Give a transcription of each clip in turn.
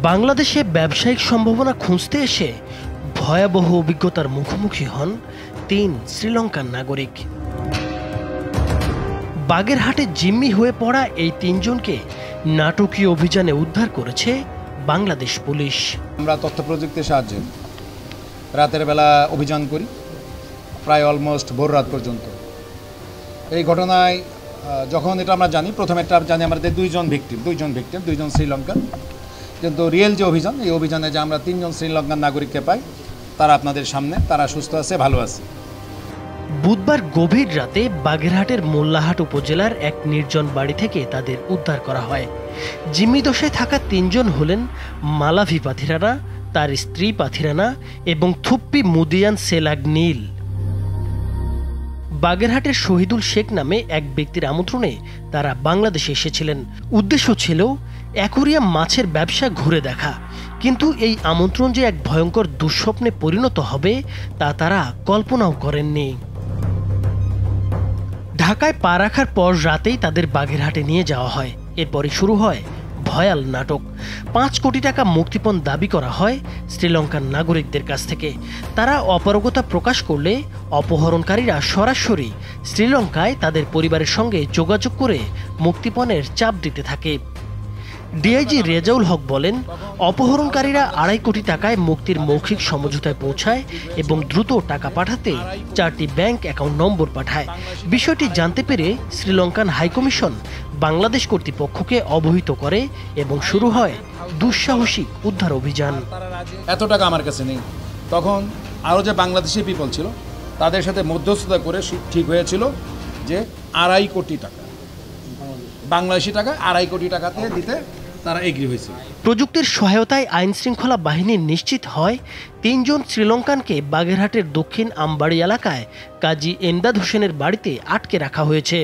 বাংলাদেশে ব্যবসায়িক সম্ভাবনা খুঁজতে এসে ভয়াবহ অভিজ্ঞতার মুখোমুখি হন ৩ শ্রীলঙ্কান নাগরিক। বাগেরহাটে জিম্মি হয়ে পড়া এই ৩ জনকে নাটকীয় অভিযানে উদ্ধার করেছে বাংলাদেশ পুলিশ। আমরা তথ্য প্রযুক্তির সাহায্যে রাতের বেলা অভিযান করি, প্রায় অলমোস্ট ভোর রাত পর্যন্ত। এই ঘটনায় যখন এটা আমরা জানি, প্রথমে একটা জানি আমাদের দুইজন ভিকটিম শ্রীলঙ্কান, কিন্তু রিয়েল যে অভিযান, এই অভিযানে যে আমরা ৩ জন শ্রীলঙ্কান নাগরিককে পাই, তারা আপনাদের সামনে, তারা সুস্থ আছে, ভালো আছে। বুধবার গভীর রাতে বাগেরহাটের মোল্লাহাট উপজেলার এক নির্জন বাড়ি থেকে তাদের উদ্ধার করা হয়। জিম্মি দশায় থাকা ৩ জন হলেন মালাভি পাথিরানা, তার স্ত্রী পাথিরানা এবং থুপ্পি মুদিয়ান সেলাগ নীল। বাগেরহাটের শহীদুল শেখ নামে এক ব্যক্তির আমন্ত্রণে তারা বাংলাদেশে এসেছিলেন। উদ্দেশ্য ছিল অ্যাকোরিয়াম মাছের ব্যবসা ঘুরে দেখা, কিন্তু এই আমন্ত্রণ যে এক ভয়ঙ্কর দুঃস্বপ্নে পরিণত হবে তা তারা কল্পনাও করেননি। ঢাকায় পা রাখার পর রাতেই তাদের বাগেরহাটে নিয়ে যাওয়া হয়। এরপরই শুরু হয় ভয়াল নাটক। ৫ কোটি টাকা মুক্তিপণ দাবি করা হয় শ্রীলঙ্কান নাগরিকদের কাছ থেকে। তারা অপারগতা প্রকাশ করলে অপহরণকারীরা সরাসরি শ্রীলঙ্কায় তাদের পরিবারের সঙ্গে যোগাযোগ করে মুক্তিপণের চাপ দিতে থাকে। ডিআইজি রেজাউল হক বলেন, অপহরণকারীরা ২.৫ কোটি টাকায় মুক্তির মৌখিক সমঝোতায় পৌঁছায় এবং দ্রুত টাকা পাঠাতে ৪টি ব্যাংক অ্যাকাউন্ট নম্বর পাঠায়। বিষয়টি জানতে পেরে শ্রীলঙ্কান হাইকমিশন বাংলাদেশ কর্তৃপক্ষকে অবহিত করে এবং শুরু হয় দুঃসাহসিক উদ্ধার অভিযান। এত টাকা আমার কাছে নেই। তখন আরও যে বাংলাদেশি পিপল ছিল, তাদের সাথে মধ্যস্থতা করে ঠিক হয়েছিল যে ২.৫ কোটি টাকা, বাংলাদেশি টাকা ২.৫ কোটি টাকাতে দিতে তারা এগ্রি হয়েছে। প্রযুক্তির সহায়তায় আইন শৃঙ্খলা বাহিনী নিশ্চিত হয় ৩ জন শ্রীলঙ্কানকে বাগেরহাটের দক্ষিণ আমবাড়ি এলাকায় কাজী এমদাদ হোসেনের বাড়িতে আটকে রাখা হয়েছে।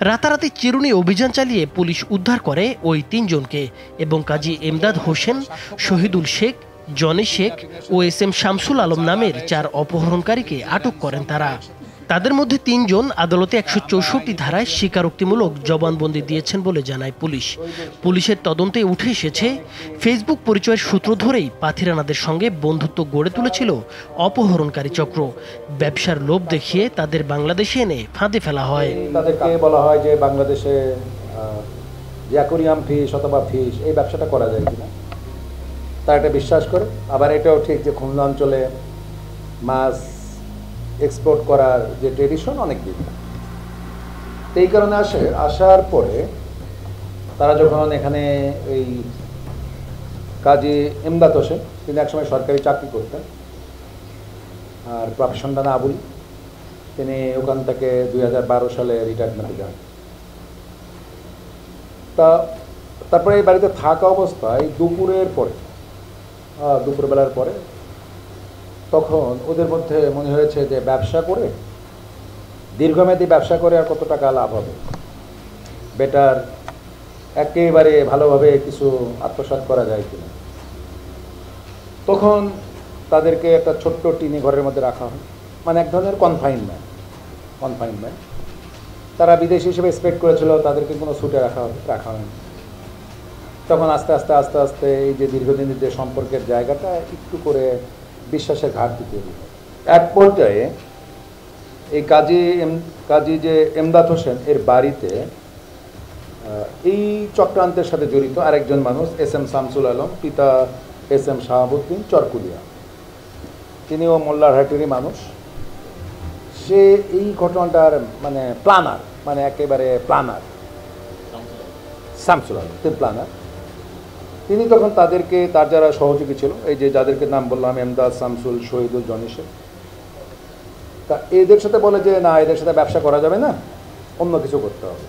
রাতারাতি চিরুনি অভিযান চালিয়ে পুলিশ উদ্ধার করে ওই ৩ জনকে এবং কাজী এমদাদ হোসেন, শহীদুল শেখ, জনি শেখ ও এস.এম. শামসুল আলম নামের ৪ অপহরণকারীকে আটক করেন তারা। তাদের মধ্যে ৩ জন আদালতে ১৬৪ ধারায় স্বীকারোক্তিমূলক জবানবন্দি দিয়েছেন বলে জানায় পুলিশ। পুলিশের তদন্তে উঠে এসেছে, ফেসবুক পরিচয়ের সূত্র ধরেই পাথিরানাদের সঙ্গে বন্ধুত্ব গড়ে তুলেছিল অপহরণকারী চক্র। ব্যবসার লোভ দেখিয়ে তাদের বাংলাদেশে এনে ফাঁদে ফেলা হয়। তাদেরকে বলা হয় যে বাংলাদেশে অ্যাকোরিয়াম ফিশ অথবা ফিশ এই ব্যবসাটা করা যায় কিনা, তারা এটা বিশ্বাস করে। আবার এটাও ঠিক যে খুলনা অঞ্চলে মাছ এক্সপোর্ট করার যে ট্রেডিশন অনেক দিন, এই কারণে আসার পরে তারা যখন এখানে এই কাজী এমদাদ হোসেন, তিনি একসময় সরকারি চাকরি করতেন, আর প্রফেশনটা না আবুল, তিনি ওখান থেকে ২০১২ সালে রিটায়ারমেন্টে যান। তারপরে এই বাড়িতে থাকা অবস্থায় দুপুরবেলার পরে তখন ওদের মধ্যে মনে হয়েছে যে ব্যবসা করে, দীর্ঘমেয়াদী ব্যবসা করে আর কত টাকা লাভ হবে, বেটার একেবারে ভালোভাবে কিছু আত্মসাৎ করা যায় কিনা। তখন তাদেরকে একটা ছোট্ট টিনি ঘরের মধ্যে রাখা হয়, মানে এক ধরনের কনফাইনমেন্ট। তারা বিদেশি হিসেবে এক্সপেক্ট করেছিল তাদেরকে কোনো ছুটে রাখা হয়নি। তখন আস্তে আস্তে এই যে দীর্ঘদিনের যে সম্পর্কের জায়গাটা একটু করে বিশ্বাসের ঘাটতি তৈরি হয়। এক পর্যায়ে এই কাজী যে এমদাদ হোসেন এর বাড়িতে এই চক্রান্তের সাথে জড়িত আরেকজন মানুষ এস.এম. শামসুল আলম, পিতা এস.এম. শাহাবুদ্দিন চরকুলিয়া, তিনিও মোল্লারহাটেরই মানুষ। সে এই ঘটনাটার একেবারে প্ল্যানার, শামসুল আলম তিনি প্ল্যানার। তিনি তখন তাদেরকে, তার যারা সহযোগী ছিল, এই যে যাদেরকে নাম বললাম, এমদাদ, শামসুল, শহীদুল, জনি শেখ, তা এদের সাথে বলে যে না, এদের সাথে ব্যবসা করা যাবে না, অন্য কিছু করতে হবে।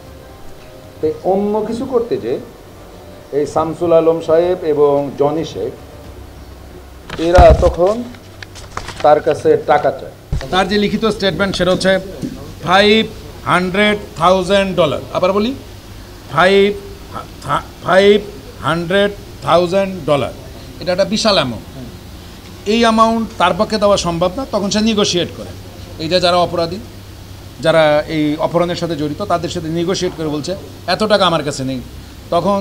তো অন্য কিছু করতে যে এই শামসুল আলম সাহেব এবং জনি শেখ এরা তখন তার কাছে টাকা চায়। তার যে লিখিত স্টেটমেন্ট সেটা হচ্ছে $500,000। আবার বলি, $500,000। এটা একটা বিশাল অ্যামাউন্ট। এই অ্যামাউন্ট তার পক্ষে দেওয়া সম্ভব না। তখন সে নিগোশিয়েট করে, এই যে যারা অপরাধী, যারা এই অপহরণের সাথে জড়িত, তাদের সাথে নিগোশিয়েট করে বলছে এত টাকা আমার কাছে নেই। তখন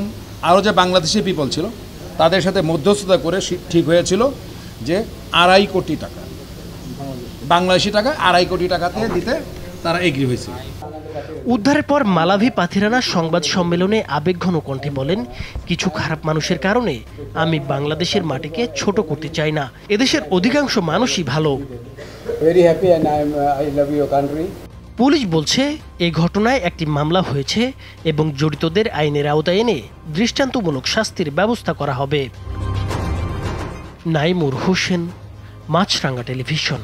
আরও যে বাংলাদেশি পিপল ছিল, তাদের সাথে মধ্যস্থতা করে ঠিক হয়েছিল যে 2.5 কোটি টাকা, বাংলাদেশি টাকা 2.5 কোটি টাকাতে দিতে তারা এগ্রি হয়েছিল। উদ্ধারের পর মালাভি পাথিরানা সংবাদ সম্মেলনে আবেগঘন কণ্ঠে বলেন, কিছু খারাপ মানুষের কারণে আমি বাংলাদেশের মাটিকে ছোট করতে চাই না। এদেশের অধিকাংশ মানুষই ভালো। পুলিশ বলছে এই ঘটনায় একটি মামলা হয়েছে এবং জড়িতদের আইনের আওতায় এনে দৃষ্টান্তমূলক শাস্তির ব্যবস্থা করা হবে। নাইমুর হোসেন, মাছরাঙ্গা টেলিভিশন।